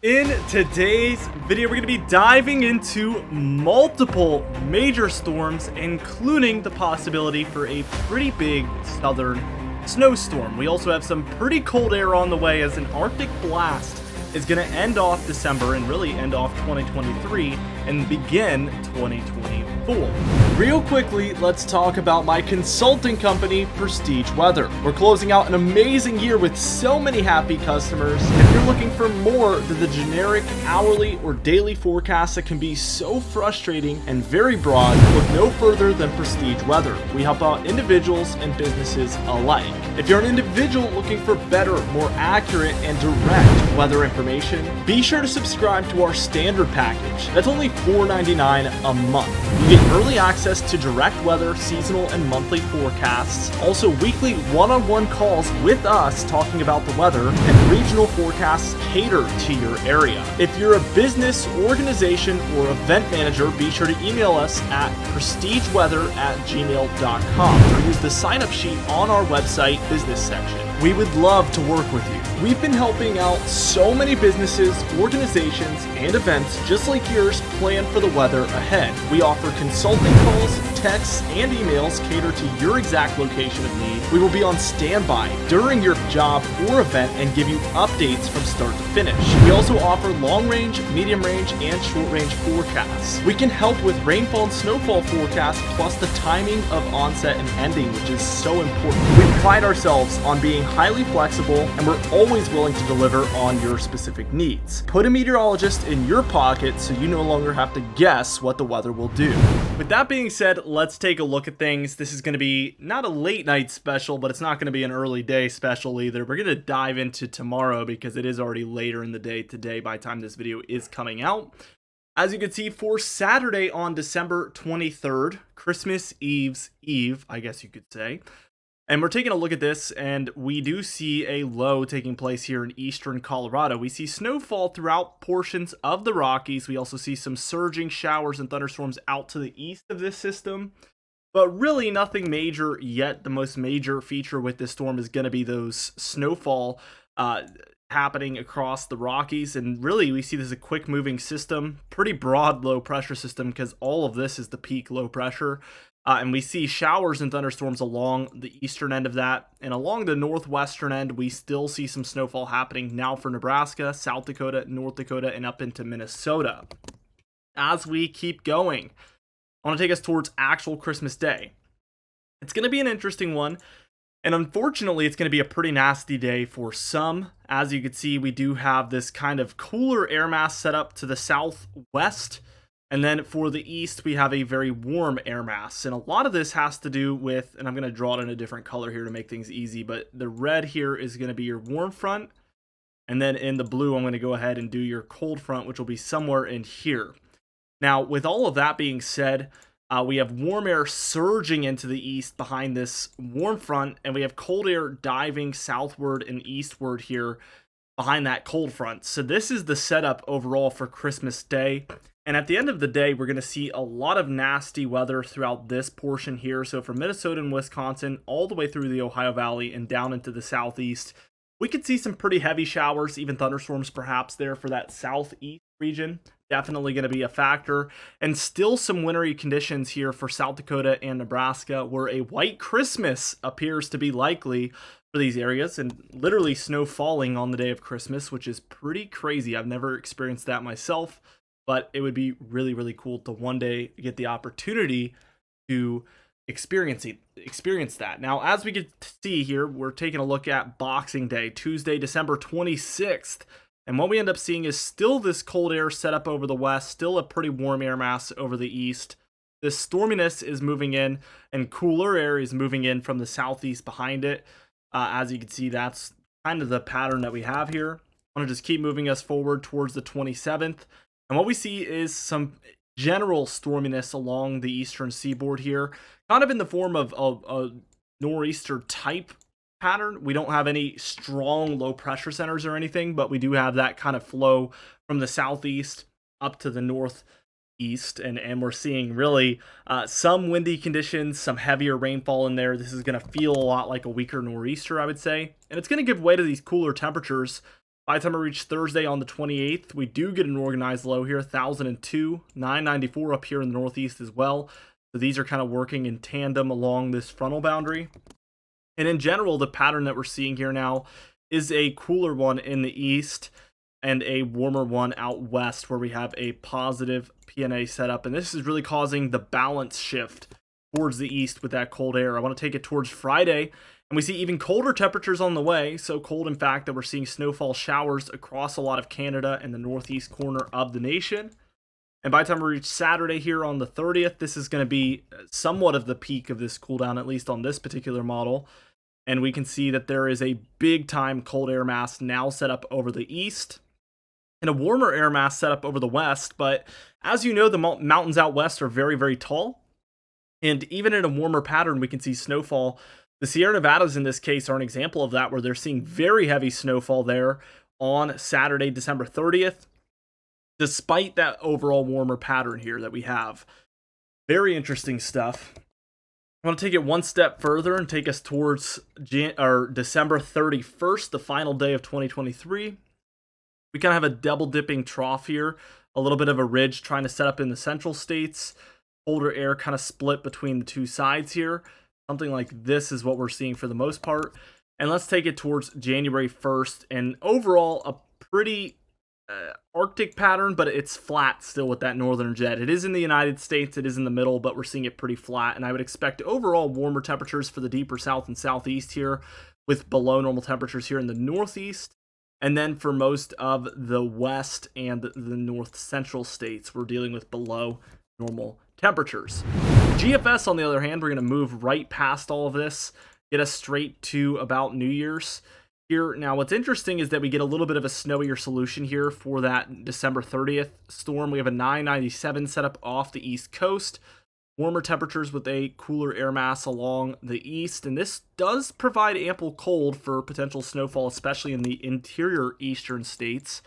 In today's video, we're going to be diving into multiple major storms, including the possibility for a pretty big southern snowstorm. We also have some pretty cold air on the way as an Arctic blast is going to end off December and really end off 2023 and begin 2024. Real quickly, let's talk about my consulting company, Prestige Weather. We're closing out an amazing year with so many happy customers. If you're looking for more than the generic hourly or daily forecasts that can be so frustrating and very broad, look no further than Prestige Weather. We help out individuals and businesses alike. If you're an individual looking for better, more accurate, and direct weather information, be sure to subscribe to our standard package. That's only $4.99 a month. You get early access to direct weather, seasonal, and monthly forecasts. Also, weekly one-on-one calls with us talking about the weather, and regional forecasts cater to your area. If you're a business, organization, or event manager, be sure to email us at prestigeweather@gmail.com or use the sign-up sheet on our website business section. We would love to work with you. We've been helping out so many businesses, organizations, and events just like yours plan for the weather ahead. We offer consulting calls, texts, and emails cater to your exact location of need. We will be on standby during your job or event and give you updates from start to finish. We also offer long range, medium range, and short range forecasts. We can help with rainfall and snowfall forecasts plus the timing of onset and ending, which is so important. We pride ourselves on being highly flexible, and we're always willing to deliver on your specific needs. Put a meteorologist in your pocket so you no longer have to guess what the weather will do. With that being said, let's take a look at things. This is going to be not a late night special, but it's not going to be an early day special either. We're going to dive into tomorrow because it is already later in the day today by the time this video is coming out. As you can see, for Saturday on December 23rd, Christmas Eve's Eve, I guess you could say. And we're taking a look at this, and we do see a low taking place here in eastern Colorado. We see snowfall throughout portions of the Rockies. We also see some surging showers and thunderstorms out to the east of this system. But really nothing major yet. The most major feature with this storm is going to be those snowfall happening across the Rockies. And really, we see this as a quick moving system, pretty broad low pressure system because all of this is the peak low pressure. And we see showers and thunderstorms along the eastern end of that. And along the northwestern end, we still see some snowfall happening now for Nebraska, South Dakota, North Dakota, and up into Minnesota. As we keep going, I want to take us towards actual Christmas Day. It's going to be an interesting one. And unfortunately, it's going to be a pretty nasty day for some. As you can see, we do have this kind of cooler air mass set up to the southwest. And then for the east, we have a very warm air mass. And a lot of this has to do with, and I'm going to draw it in a different color here to make things easy, but the red here is going to be your warm front. And then in the blue, I'm going to go ahead and do your cold front, which will be somewhere in here. Now, with all of that being said, we have warm air surging into the east behind this warm front, and we have cold air diving southward and eastward here behind that cold front. So this is the setup overall for Christmas Day. And at the end of the day, we're going to see a lot of nasty weather throughout this portion here. So from Minnesota and Wisconsin all the way through the Ohio Valley and down into the southeast, we could see some pretty heavy showers, even thunderstorms perhaps there for that southeast region. Definitely going to be a factor. And still some wintry conditions here for South Dakota and Nebraska, where a white Christmas appears to be likely for these areas, and literally snow falling on the day of Christmas, which is pretty crazy. I've never experienced that myself. But it would be really, really cool to one day get the opportunity to experience that. Now, as we can see here, we're taking a look at Boxing Day, Tuesday, December 26th. And what we end up seeing is still this cold air set up over the west, still a pretty warm air mass over the east. This storminess is moving in, and cooler air is moving in from the southeast behind it. As you can see, that's kind of the pattern that we have here. I want to just keep moving us forward towards the 27th. And what we see is some general storminess along the eastern seaboard here, kind of in the form of a nor'easter type pattern. We don't have any strong low pressure centers or anything, but we do have that kind of flow from the southeast up to the northeast. And we're seeing really some windy conditions, some heavier rainfall in there. This is going to feel a lot like a weaker nor'easter, I would say. And it's going to give way to these cooler temperatures By the time we reach Thursday on the 28th, we do get an organized low here, 1,002, 994 up here in the northeast as well. So these are kind of working in tandem along this frontal boundary. And in general, the pattern that we're seeing here now is a cooler one in the east and a warmer one out west, where we have a positive PNA setup. And this is really causing the balance shift towards the east with that cold air. I want to take it towards Friday, and we see even colder temperatures on the way. So cold, in fact, that we're seeing snowfall showers across a lot of Canada and the northeast corner of the nation. And by the time we reach Saturday here on the 30th, this is going to be somewhat of the peak of this cool down, at least on this particular model. And we can see that there is a big time cold air mass now set up over the east and a warmer air mass set up over the west. But as you know, the mountains out west are very, very tall. And even in a warmer pattern, we can see snowfall. The Sierra Nevadas in this case are an example of that, where they're seeing very heavy snowfall there on Saturday, December 30th, despite that overall warmer pattern here that we have. Very interesting stuff. I want to take it one step further and take us towards December 31st, the final day of 2023. We kind of have a double dipping trough here, a little bit of a ridge trying to set up in the central states. Colder air kind of split between the two sides here. Something like this is what we're seeing for the most part. And let's take it towards January 1st. And overall, a pretty Arctic pattern, but it's flat still with that northern jet. It is in the United States, it is in the middle, but we're seeing it pretty flat. And I would expect overall warmer temperatures for the deeper south and southeast here, with below normal temperatures here in the northeast. And then for most of the west and the north central states, we're dealing with below normal temperatures. GFS, on the other hand, we're going to move right past all of this, get us straight to about New Year's here. Now, what's interesting is that we get a little bit of a snowier solution here for that December 30th storm. We have a 997 set up off the east coast, warmer temperatures with a cooler air mass along the east, and this does provide ample cold for potential snowfall, especially in the interior eastern states.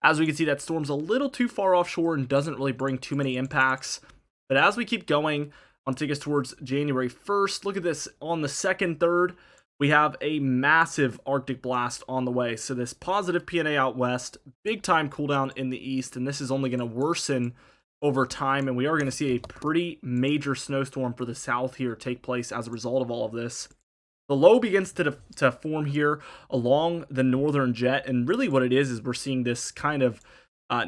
As we can see, that storm's a little too far offshore and doesn't really bring too many impacts. But as we keep going, I want to take us towards January 1st. Look at this. On the 2nd, 3rd, we have a massive Arctic blast on the way. So this positive PNA out west, big time cool down in the east, and this is only going to worsen over time. And we are going to see a pretty major snowstorm for the south here take place as a result of all of this. The low begins to form here along the northern jet, and really what it is we're seeing this kind of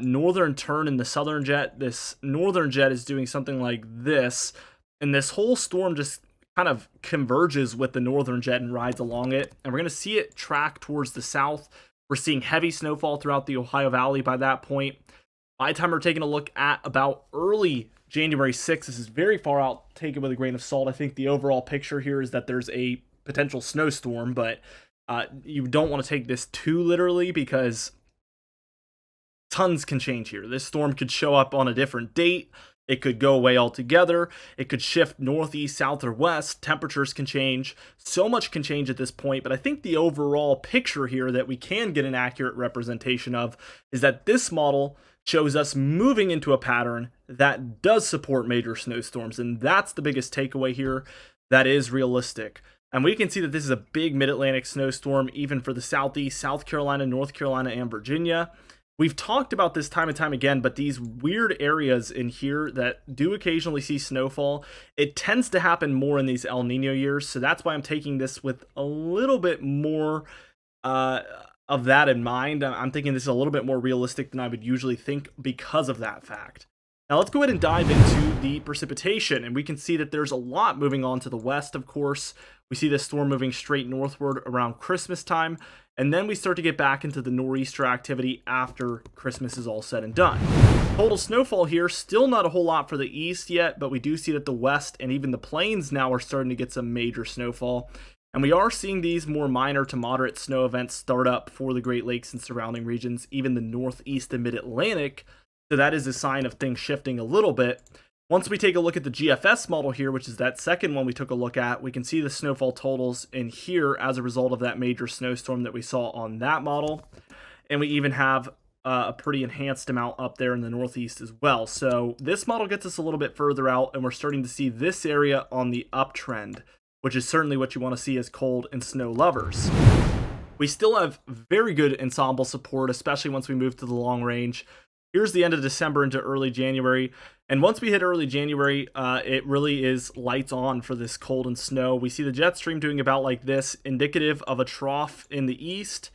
northern turn in the southern jet. This northern jet is doing something like this, and this whole storm just kind of converges with the northern jet and rides along it, and we're going to see it track towards the south. We're seeing heavy snowfall throughout the Ohio Valley by that point. By the time we're taking a look at about early January 6th, this is very far out, take it with a grain of salt. I think the overall picture here is that there's a potential snowstorm, but you don't want to take this too literally, because tons can change here. This storm could show up on a different date. It could go away altogether. It could shift northeast, south, or west. Temperatures can change. So much can change at this point, but I think the overall picture here that we can get an accurate representation of is that this model shows us moving into a pattern that does support major snowstorms, and that's the biggest takeaway here. That is realistic. And we can see that this is a big mid-Atlantic snowstorm, even for the southeast, South Carolina, North Carolina, and Virginia. We've talked about this time and time again, but these weird areas in here that do occasionally see snowfall, it tends to happen more in these El Nino years. So that's why I'm taking this with a little bit more of that in mind. I'm thinking this is a little bit more realistic than I would usually think because of that fact. Now let's go ahead and dive into the precipitation, and we can see that there's a lot moving on to the west, of course. We see this storm moving straight northward around Christmas time, and then we start to get back into the nor'easter activity after Christmas is all said and done. Total snowfall here, still not a whole lot for the east yet, but we do see that the west and even the plains now are starting to get some major snowfall. And we are seeing these more minor to moderate snow events start up for the Great Lakes and surrounding regions, even the northeast and mid-Atlantic. So that is a sign of things shifting a little bit. Once we take a look at the GFS model here, which is that second one we took a look at, we can see the snowfall totals in here as a result of that major snowstorm that we saw on that model. And we even have a pretty enhanced amount up there in the northeast as well. So this model gets us a little bit further out, and we're starting to see this area on the uptrend, which is certainly what you want to see as cold and snow lovers. We still have very good ensemble support, especially once we move to the long range. Here's the end of December into early January. And once we hit early January, it really is lights on for this cold and snow. We see the jet stream doing about like this, indicative of a trough in the east,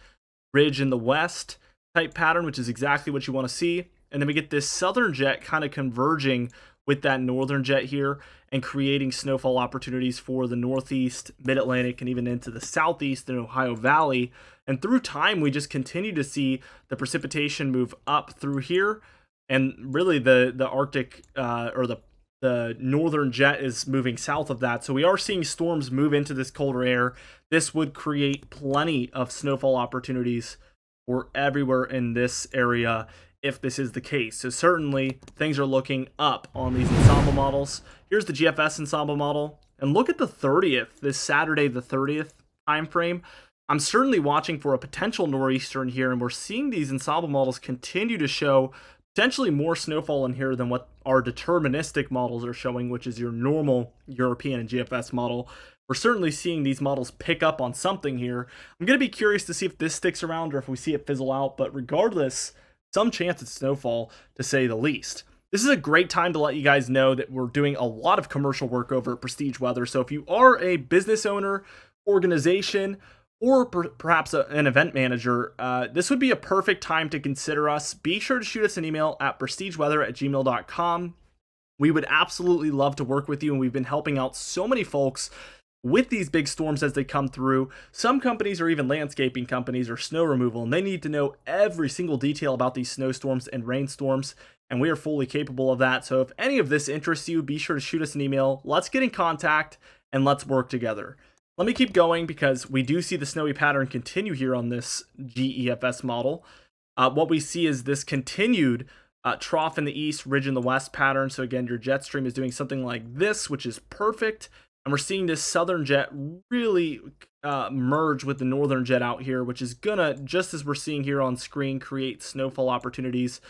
ridge in the west type pattern, which is exactly what you want to see. And then we get this southern jet kind of converging with that northern jet here and creating snowfall opportunities for the northeast, mid-Atlantic, and even into the southeast and Ohio Valley. And through time, we just continue to see the precipitation move up through here. And really the Arctic or the northern jet is moving south of that. So we are seeing storms move into this colder air. This would create plenty of snowfall opportunities for everywhere in this area if this is the case. So certainly things are looking up on these ensemble models. Here's the GFS ensemble model. And look at the 30th, this Saturday the 30th time frame. I'm certainly watching for a potential nor'easter in here, and we're seeing these ensemble models continue to show potentially more snowfall in here than what our deterministic models are showing, which is your normal European and GFS model. We're certainly seeing these models pick up on something here. I'm going to be curious to see if this sticks around or if we see it fizzle out, but regardless, some chance at snowfall to say the least. This is a great time to let you guys know that we're doing a lot of commercial work over at Prestige Weather. So if you are a business owner, organization, or perhaps an event manager, this would be a perfect time to consider us. Be sure to shoot us an email at prestigeweather@gmail.com. We would absolutely love to work with you, and we've been helping out so many folks with these big storms as they come through. Some companies are even landscaping companies or snow removal, and they need to know every single detail about these snowstorms and rainstorms, and we are fully capable of that. So if any of this interests you, be sure to shoot us an email. Let's get in contact and let's work together. Let me keep going because we do see the snowy pattern continue here on this GEFS model. What we see is this continued trough in the east, ridge in the west pattern. So again, your jet stream is doing something like this, which is perfect. And we're seeing this southern jet really merge with the northern jet out here, which is gonna, just as we're seeing here on screen, create snowfall opportunities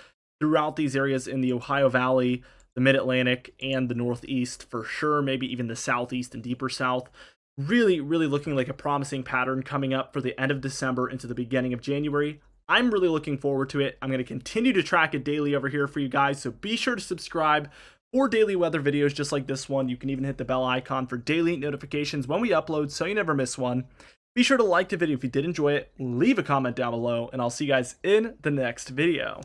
throughout these areas in the Ohio Valley, the Mid-Atlantic, and the Northeast for sure, maybe even the Southeast and deeper south. Really, really looking like a promising pattern coming up for the end of December into the beginning of January. I'm really looking forward to it. I'm going to continue to track it daily over here for you guys, so be sure to subscribe for daily weather videos just like this one. You can even hit the bell icon for daily notifications when we upload so you never miss one. Be sure to like the video if you did enjoy it, leave a comment down below, and I'll see you guys in the next video.